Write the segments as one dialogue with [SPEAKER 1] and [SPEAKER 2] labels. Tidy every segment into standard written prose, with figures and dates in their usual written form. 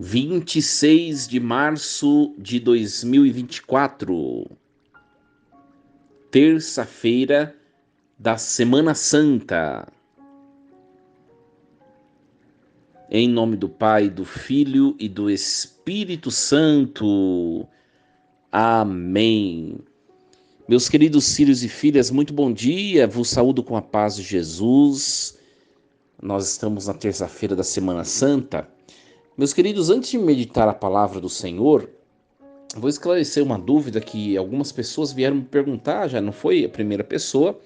[SPEAKER 1] 26 de março de 2024, terça-feira da Semana Santa. Em nome do Pai, do Filho e do Espírito Santo. Amém. Meus queridos filhos e filhas, muito bom dia. Vos saúdo com a paz de Jesus. Nós estamos na terça-feira da Semana Santa. Meus queridos, antes de meditar a palavra do Senhor, vou esclarecer uma dúvida que algumas pessoas vieram me perguntar, já não foi a primeira pessoa,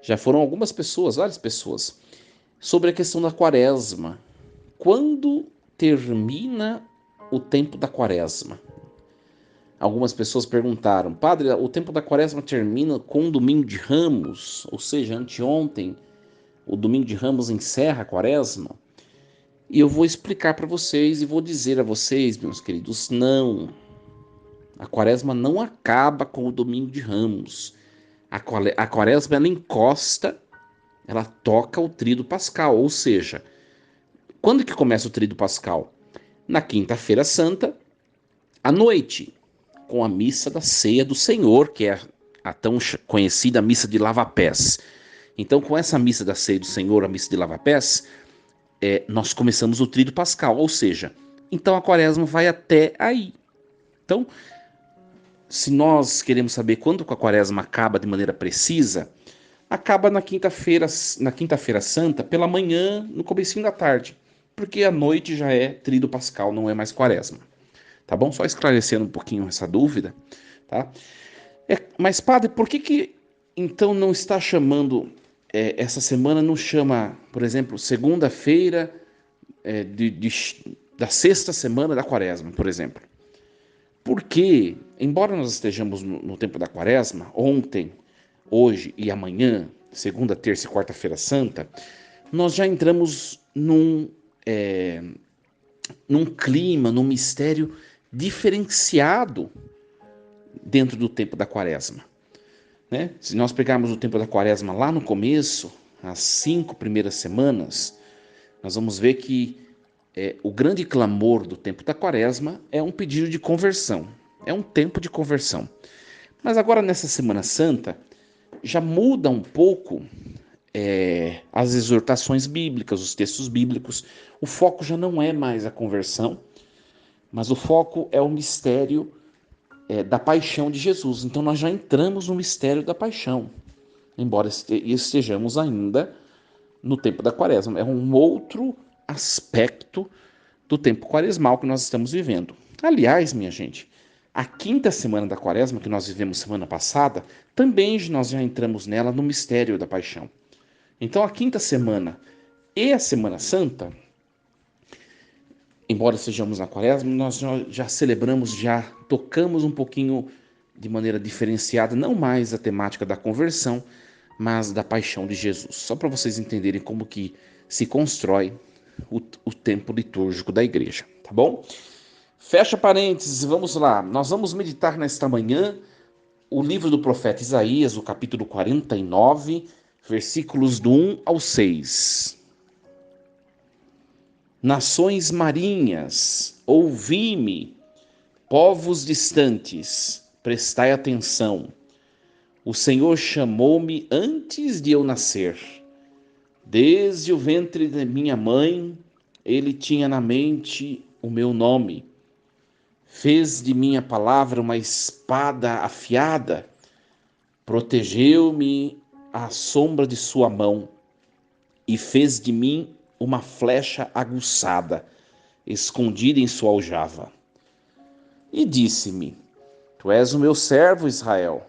[SPEAKER 1] já foram algumas pessoas, várias pessoas, sobre a questão da quaresma. Quando termina o tempo da quaresma? Algumas pessoas perguntaram, padre, o tempo da quaresma termina com o domingo de Ramos, ou seja, anteontem, o domingo de Ramos encerra a quaresma? E eu vou explicar para vocês e vou dizer a vocês, meus queridos, não. A quaresma não acaba com o domingo de Ramos. A quaresma, ela encosta, ela toca o tríduo pascal, ou seja, quando que começa o tríduo pascal? Na quinta-feira santa, à noite, com a missa da ceia do Senhor, que é a tão conhecida missa de lava-pés. Então, com essa missa da ceia do Senhor, a missa de lava-pés, nós começamos o tríduo pascal, ou seja, então a quaresma vai até aí. Então, se nós queremos saber quando a quaresma acaba de maneira precisa, acaba na quinta-feira santa, pela manhã, no comecinho da tarde, porque a noite já é tríduo pascal, não é mais quaresma. Tá bom? Só esclarecendo um pouquinho essa dúvida, tá? Mas, padre, por que então não está chamando, essa semana não chama, por exemplo, segunda-feira da sexta semana da quaresma, por exemplo? Porque, embora nós estejamos no tempo da quaresma, ontem, hoje e amanhã, segunda, terça e quarta-feira santa, nós já entramos num clima, num mistério diferenciado dentro do tempo da quaresma, né? Se nós pegarmos o tempo da quaresma lá no começo, as 5 primeiras semanas, nós vamos ver que o grande clamor do tempo da quaresma é um pedido de conversão, é um tempo de conversão. Mas agora nessa Semana Santa, já muda um pouco as exortações bíblicas, os textos bíblicos. O foco já não é mais a conversão, mas o foco é o mistério da paixão de Jesus. Então nós já entramos no mistério da paixão, embora estejamos ainda no tempo da quaresma. É um outro aspecto do tempo quaresmal que nós estamos vivendo. Aliás, minha gente, a quinta semana da quaresma, que nós vivemos semana passada, também nós já entramos nela no mistério da paixão. Então a quinta semana e a Semana Santa, embora sejamos na quaresma, nós já celebramos, já tocamos um pouquinho de maneira diferenciada, não mais a temática da conversão, mas da paixão de Jesus. Só para vocês entenderem como que se constrói o tempo litúrgico da igreja, tá bom? Fecha parênteses, vamos lá. Nós vamos meditar nesta manhã o livro do profeta Isaías, o capítulo 49, versículos do 1 ao 6. Nações marinhas, ouvi-me, povos distantes, prestai atenção. O Senhor chamou-me antes de eu nascer. Desde o ventre de minha mãe, ele tinha na mente o meu nome. Fez de minha palavra uma espada afiada, protegeu-me à sombra de sua mão e fez de mim uma flecha aguçada, escondida em sua aljava. E disse-me: Tu és o meu servo Israel,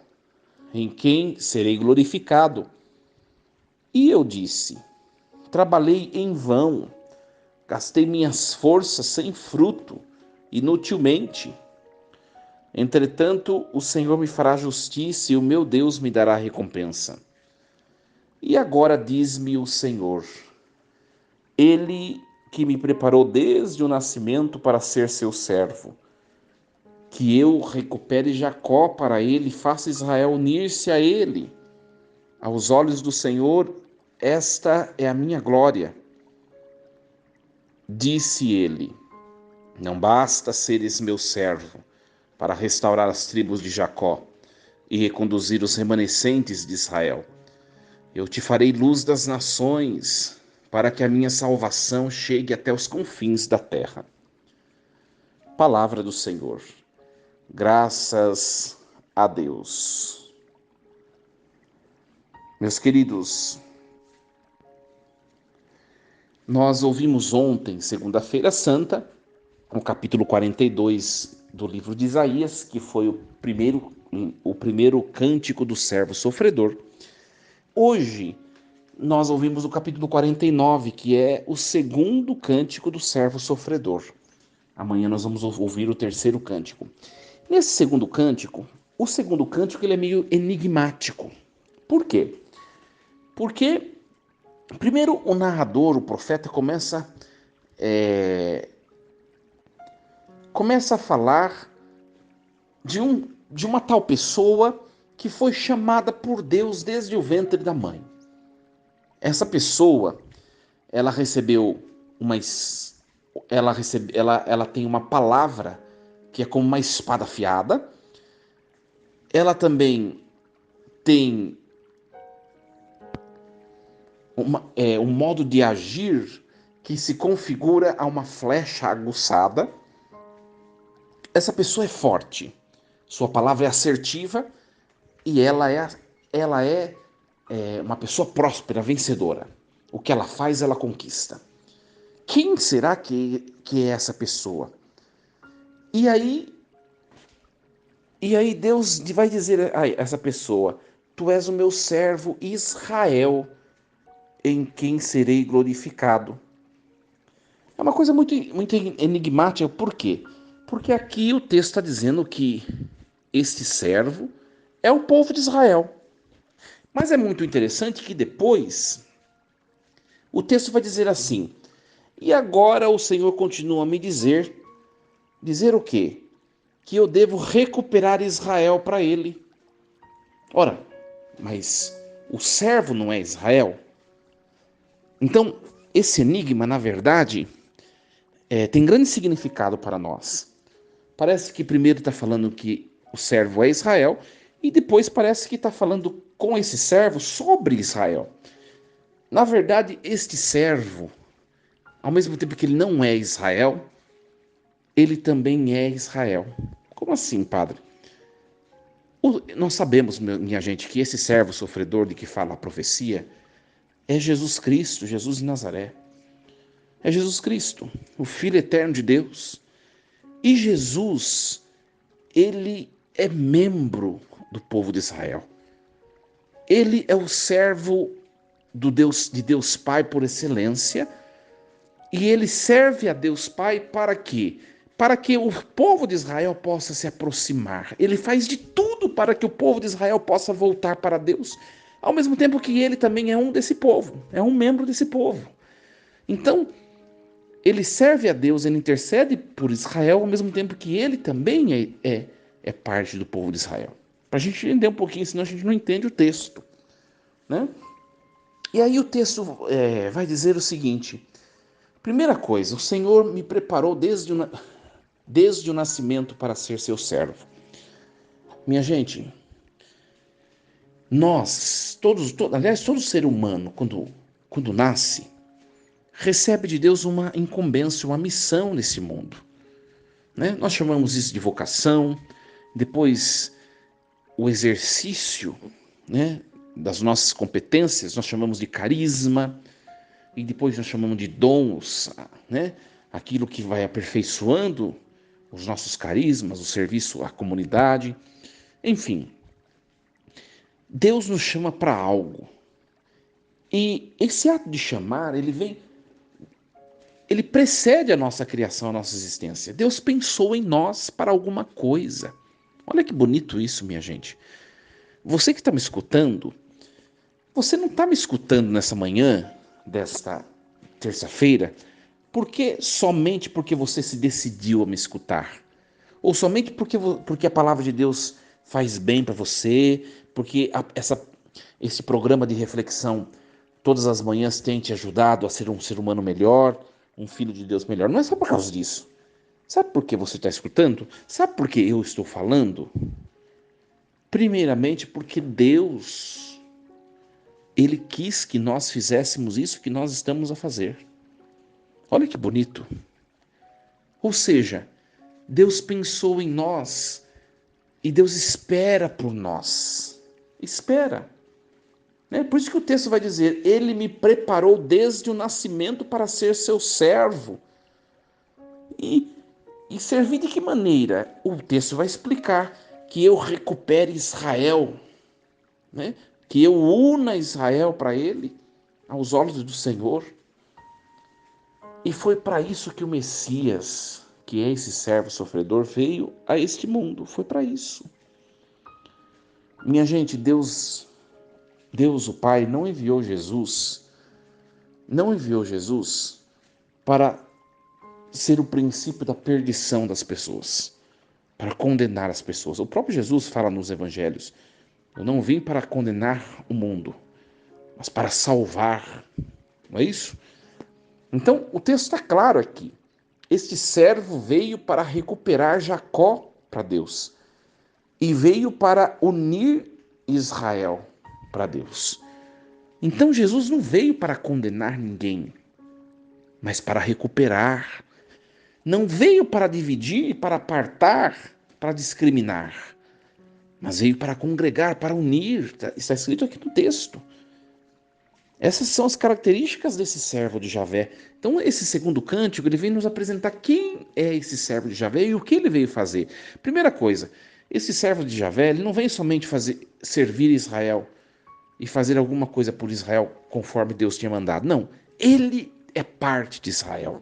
[SPEAKER 1] em quem serei glorificado. E eu disse: Trabalhei em vão, gastei minhas forças sem fruto, inutilmente. Entretanto, o Senhor me fará justiça e o meu Deus me dará recompensa. E agora diz-me o Senhor: Ele que me preparou desde o nascimento para ser seu servo, que eu recupere Jacó para ele e faça Israel unir-se a ele. Aos olhos do Senhor, esta é a minha glória, Disse ele: não basta seres meu servo para restaurar as tribos de Jacó e reconduzir os remanescentes de Israel. Eu te farei luz das nações, para que a minha salvação chegue até os confins da terra. Palavra do Senhor. Graças a Deus. Meus queridos, nós ouvimos ontem, segunda-feira santa, o capítulo 42 do livro de Isaías, que foi o primeiro cântico do servo sofredor. Hoje, nós ouvimos o capítulo 49, que é o segundo cântico do servo sofredor. Amanhã nós vamos ouvir o terceiro cântico. Nesse o segundo cântico ele é meio enigmático. Por quê? Porque, primeiro, o narrador, o profeta, começa a falar de uma tal pessoa que foi chamada por Deus desde o ventre da mãe. Essa pessoa, ela recebeu ela tem uma palavra que é como uma espada afiada. Ela também tem um modo de agir que se configura a uma flecha aguçada. Essa pessoa é forte, sua palavra é assertiva e ela é uma pessoa próspera, vencedora. O que ela faz, ela conquista. Quem será que é essa pessoa? E aí Deus vai dizer a essa pessoa: tu és o meu servo Israel, em quem serei glorificado. É uma coisa muito enigmática. Por quê? Porque aqui o texto está dizendo que este servo é o povo de Israel. Mas é muito interessante que depois o texto vai dizer assim: e agora o Senhor continua a me dizer o quê? Que eu devo recuperar Israel para ele. Ora, mas o servo não é Israel? Então, esse enigma, na verdade, tem grande significado para nós. Parece que primeiro está falando que o servo é Israel, e depois parece que está falando com esse servo sobre Israel. Na verdade, este servo, ao mesmo tempo que ele não é Israel, ele também é Israel. Como assim, padre? Nós sabemos, minha gente, que esse servo sofredor de que fala a profecia é Jesus Cristo, Jesus de Nazaré. É Jesus Cristo, o Filho eterno de Deus. E Jesus, ele é membro do povo de Israel. Ele é o servo de Deus Pai por excelência, e ele serve a Deus Pai para quê? Para que o povo de Israel possa se aproximar. Ele faz de tudo para que o povo de Israel possa voltar para Deus, ao mesmo tempo que ele também é um desse povo, é um membro desse povo. Então, ele serve a Deus, ele intercede por Israel, ao mesmo tempo que ele também é parte do povo de Israel. Para a gente entender um pouquinho, senão a gente não entende o texto, né? E aí o texto vai dizer o seguinte: primeira coisa, o Senhor me preparou desde o nascimento para ser seu servo. Minha gente, aliás, todo ser humano, quando nasce, recebe de Deus uma incumbência, uma missão nesse mundo, né? Nós chamamos isso de vocação, depois o exercício, né, das nossas competências, nós chamamos de carisma, e depois nós chamamos de dons, né? Aquilo que vai aperfeiçoando os nossos carismas, o serviço à comunidade, enfim. Deus nos chama para algo. E esse ato de chamar, ele precede a nossa criação, a nossa existência. Deus pensou em nós para alguma coisa. Olha que bonito isso, minha gente. Você que está me escutando, você não está me escutando nessa manhã desta terça-feira somente porque você se decidiu a me escutar, ou somente porque a palavra de Deus faz bem para você, porque esse programa de reflexão todas as manhãs tem te ajudado a ser um ser humano melhor. um filho de Deus melhor. Não é só por causa disso. Sabe por que você está escutando? Sabe por que eu estou falando? Primeiramente porque Deus, Ele quis que nós fizéssemos isso que nós estamos a fazer. Olha que bonito. Ou seja, Deus pensou em nós e Deus espera por nós. Espera. Por isso que o texto vai dizer, Ele me preparou desde o nascimento para ser seu servo. E servir de que maneira? O texto vai explicar que eu recupere Israel, né? Que eu una Israel para Ele, aos olhos do Senhor. E foi para isso que o Messias, que é esse servo sofredor, veio a este mundo. Foi para isso. Minha gente, Deus o Pai não enviou Jesus para ser o princípio da perdição das pessoas, para condenar as pessoas. O próprio Jesus fala nos evangelhos, eu não vim para condenar o mundo, mas para salvar. Não é isso? Então, o texto está claro aqui. Este servo veio para recuperar Jacó para Deus e veio para unir Israel para Deus. Então, Jesus não veio para condenar ninguém, mas para recuperar. Não veio para dividir, para apartar, para discriminar, mas veio para congregar, para unir. Está escrito aqui no texto. Essas são as características desse servo de Javé. Então, esse segundo cântico, ele vem nos apresentar quem é esse servo de Javé e o que ele veio fazer. Primeira coisa, esse servo de Javé, ele não vem somente servir Israel e fazer alguma coisa por Israel conforme Deus tinha mandado. Não, ele é parte de Israel.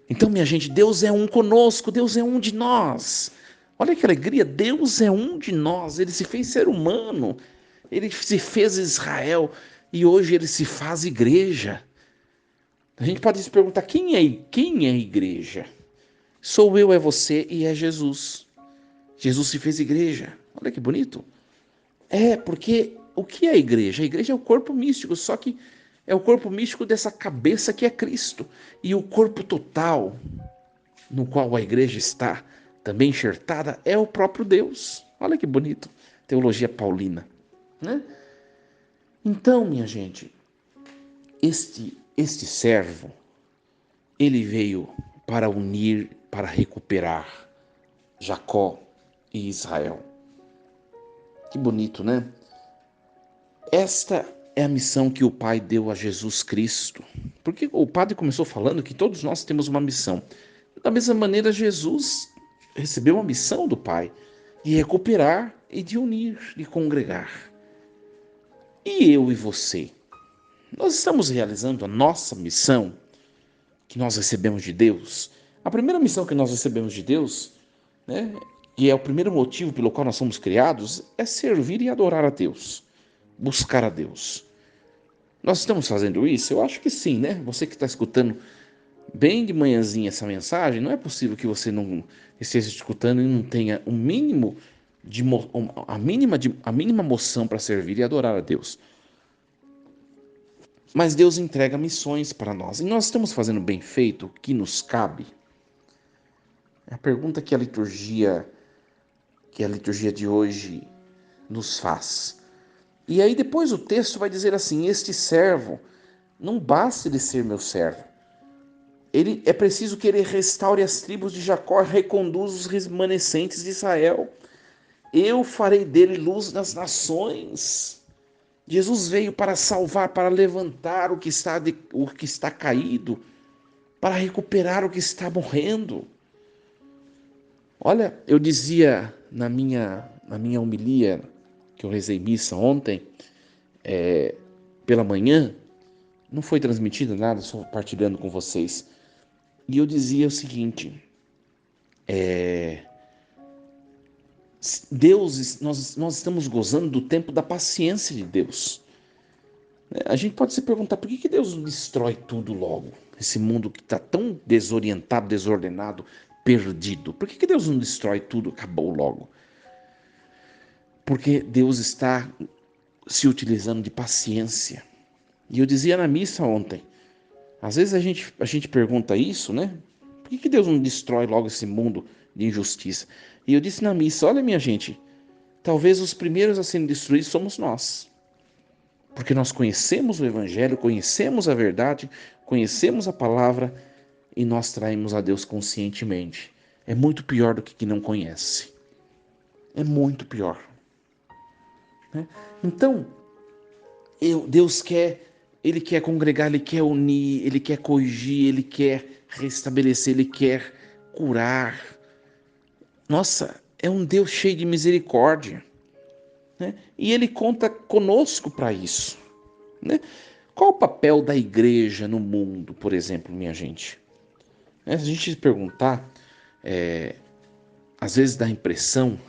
[SPEAKER 1] Então, minha gente, Deus é um conosco, Deus é um de nós. Olha que alegria, Deus é um de nós, Ele se fez ser humano, Ele se fez Israel e hoje Ele se faz igreja. A gente pode se perguntar, quem é a igreja? Sou eu, é você e é Jesus. Jesus se fez igreja, olha que bonito. Porque o que é a igreja? A igreja é o corpo místico, só que é o corpo místico dessa cabeça que é Cristo. E o corpo total, no qual a igreja está também enxertada, é o próprio Deus. Olha que bonito, teologia paulina, né? Então, minha gente, este servo, ele veio para unir, para recuperar Jacó e Israel. Que bonito, né? Esta é a missão que o Pai deu a Jesus Cristo. Porque o Padre começou falando que todos nós temos uma missão. Da mesma maneira, Jesus recebeu uma missão do Pai de recuperar e de unir, de congregar. E eu e você? Nós estamos realizando a nossa missão que nós recebemos de Deus? A primeira missão que nós recebemos de Deus, né, e é o primeiro motivo pelo qual nós somos criados, é servir e adorar a Deus, buscar a Deus. Nós estamos fazendo isso? Eu acho que sim, né? Você que está escutando bem de manhãzinha essa mensagem, não é possível que você não esteja escutando e não tenha um mínimo a mínima moção para servir e adorar a Deus. Mas Deus entrega missões para nós. E nós estamos fazendo bem feito o que nos cabe? É a pergunta que a liturgia de hoje nos faz. E aí depois o texto vai dizer assim, este servo, não basta ele ser meu servo. É preciso que ele restaure as tribos de Jacó, reconduza os remanescentes de Israel. Eu farei dele luz nas nações. Jesus veio para salvar, para levantar o que está caído, para recuperar o que está morrendo. Olha, eu dizia na minha homilia, que eu rezei missa ontem, pela manhã, não foi transmitido nada, só partilhando com vocês. E eu dizia o seguinte, Deus, nós estamos gozando do tempo da paciência de Deus. A gente pode se perguntar, por que Deus não destrói tudo logo? Esse mundo que está tão desorientado, desordenado, perdido. Por que Deus não destrói tudo, acabou logo? Porque Deus está se utilizando de paciência. E eu dizia na missa ontem, Às vezes a gente pergunta isso, né? Por que Deus não destrói logo esse mundo de injustiça? E eu disse na missa, olha minha gente, talvez os primeiros a serem destruídos somos nós. Porque nós conhecemos o Evangelho, conhecemos a verdade, conhecemos a palavra e nós traímos a Deus conscientemente. É muito pior do que quem não conhece. É muito pior, né? Então, Deus Ele quer congregar, Ele quer unir, Ele quer corrigir, Ele quer restabelecer, Ele quer curar. Nossa, é um Deus cheio de misericórdia, né? E Ele conta conosco para isso, né? Qual o papel da igreja no mundo, por exemplo, minha gente? Se a gente se perguntar, às vezes dá a impressão,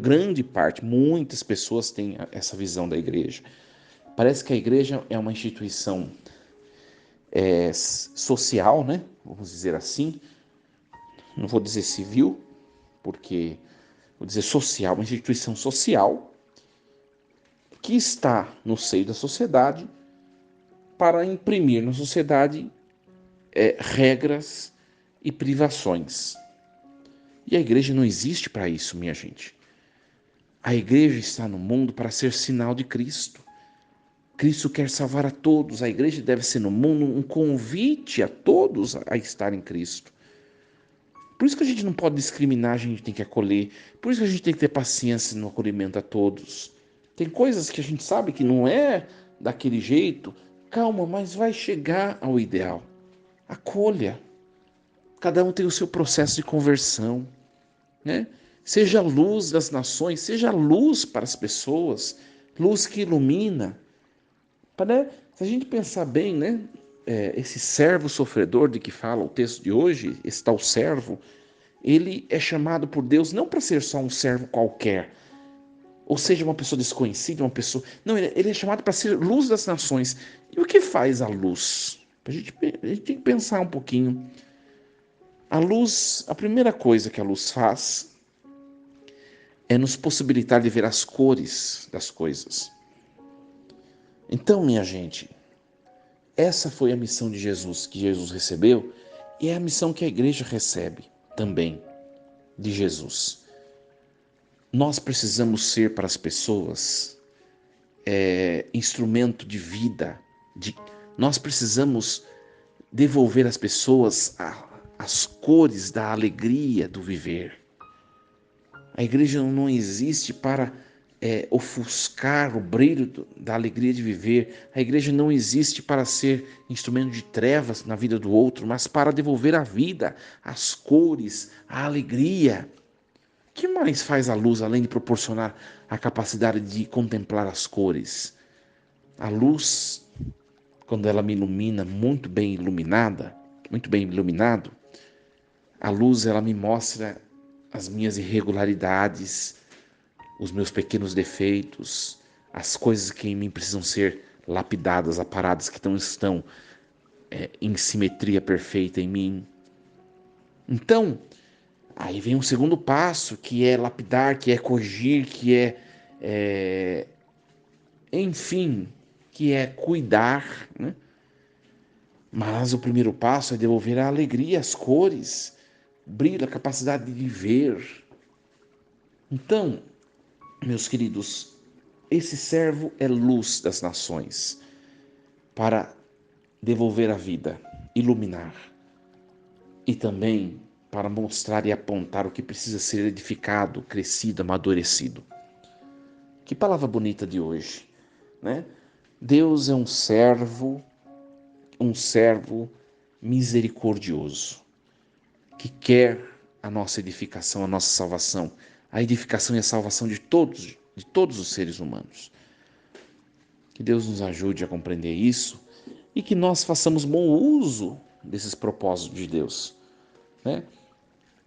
[SPEAKER 1] grande parte, muitas pessoas têm essa visão da igreja. Parece que a igreja é uma instituição social, né? Vamos dizer assim. Não vou dizer civil, porque vou dizer social, uma instituição social que está no seio da sociedade para imprimir na sociedade regras e privações. E a igreja não existe para isso, minha gente. A igreja está no mundo para ser sinal de Cristo. Cristo quer salvar a todos. A igreja deve ser no mundo um convite a todos a estar em Cristo. Por isso que a gente não pode discriminar, a gente tem que acolher. Por isso que a gente tem que ter paciência no acolhimento a todos. Tem coisas que a gente sabe que não é daquele jeito. Calma, mas vai chegar ao ideal. Acolha. Cada um tem o seu processo de conversão, né? Seja a luz das nações, seja a luz para as pessoas, luz que ilumina. Se a gente pensar bem, né? Esse servo sofredor de que fala o texto de hoje, esse tal servo, ele é chamado por Deus não para ser só um servo qualquer, ou seja, uma pessoa desconhecida, uma pessoa... Não, ele é chamado para ser luz das nações. E o que faz a luz? A gente tem que pensar um pouquinho. A luz, a primeira coisa que a luz faz é nos possibilitar de ver as cores das coisas. Então, minha gente, essa foi a missão de Jesus, que Jesus recebeu, e é a missão que a igreja recebe também de Jesus. Nós precisamos ser para as pessoas instrumento de vida. Nós precisamos devolver às pessoas as cores da alegria do viver. A igreja não existe para ofuscar o brilho da alegria de viver. A igreja não existe para ser instrumento de trevas na vida do outro, mas para devolver a vida, as cores, a alegria. O que mais faz a luz além de proporcionar a capacidade de contemplar as cores? A luz, quando ela me ilumina muito bem iluminada, muito bem iluminado, a luz ela me mostra as minhas irregularidades, os meus pequenos defeitos, as coisas que em mim precisam ser lapidadas, aparadas, que não estão em simetria perfeita em mim. Então, aí vem um segundo passo, que é lapidar, que é corrigir, enfim, que é cuidar, né? Mas o primeiro passo é devolver a alegria, as cores, o brilho, a capacidade de viver. Então, meus queridos, esse servo é luz das nações para devolver a vida, iluminar e também para mostrar e apontar o que precisa ser edificado, crescido, amadurecido. Que palavra bonita de hoje, né? Deus é um servo misericordioso, que quer a nossa edificação, a nossa salvação, a edificação e a salvação de todos os seres humanos. Que Deus nos ajude a compreender isso e que nós façamos bom uso desses propósitos de Deus, né?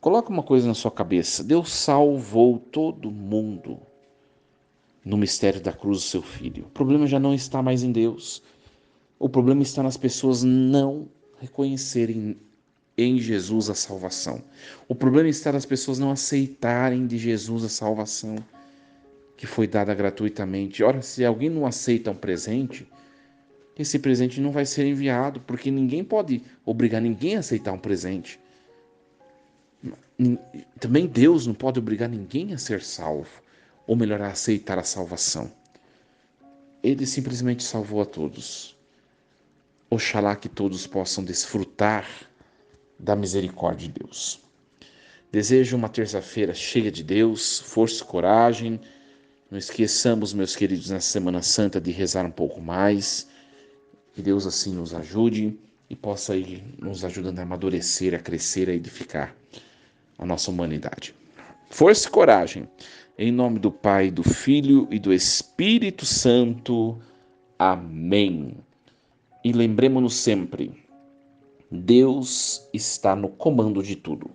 [SPEAKER 1] Coloca uma coisa na sua cabeça: Deus salvou todo mundo no mistério da cruz do seu Filho. O problema já não está mais em Deus. O problema está nas pessoas não reconhecerem em Jesus a salvação. O problema está nas pessoas não aceitarem de Jesus a salvação que foi dada gratuitamente. Ora, se alguém não aceita um presente, esse presente não vai ser enviado, porque ninguém pode obrigar ninguém a aceitar um presente. Também Deus não pode obrigar ninguém a ser salvo, ou melhor, a aceitar a salvação. Ele simplesmente salvou a todos. Oxalá que todos possam desfrutar da misericórdia de Deus. Desejo uma terça-feira cheia de Deus, força e coragem. Não esqueçamos, meus queridos, nessa Semana Santa de rezar um pouco mais. Que Deus assim nos ajude e possa ir nos ajudando a amadurecer, a crescer, a edificar a nossa humanidade. Força e coragem. Em nome do Pai, do Filho e do Espírito Santo. Amém. E lembremos-nos sempre, Deus está no comando de tudo.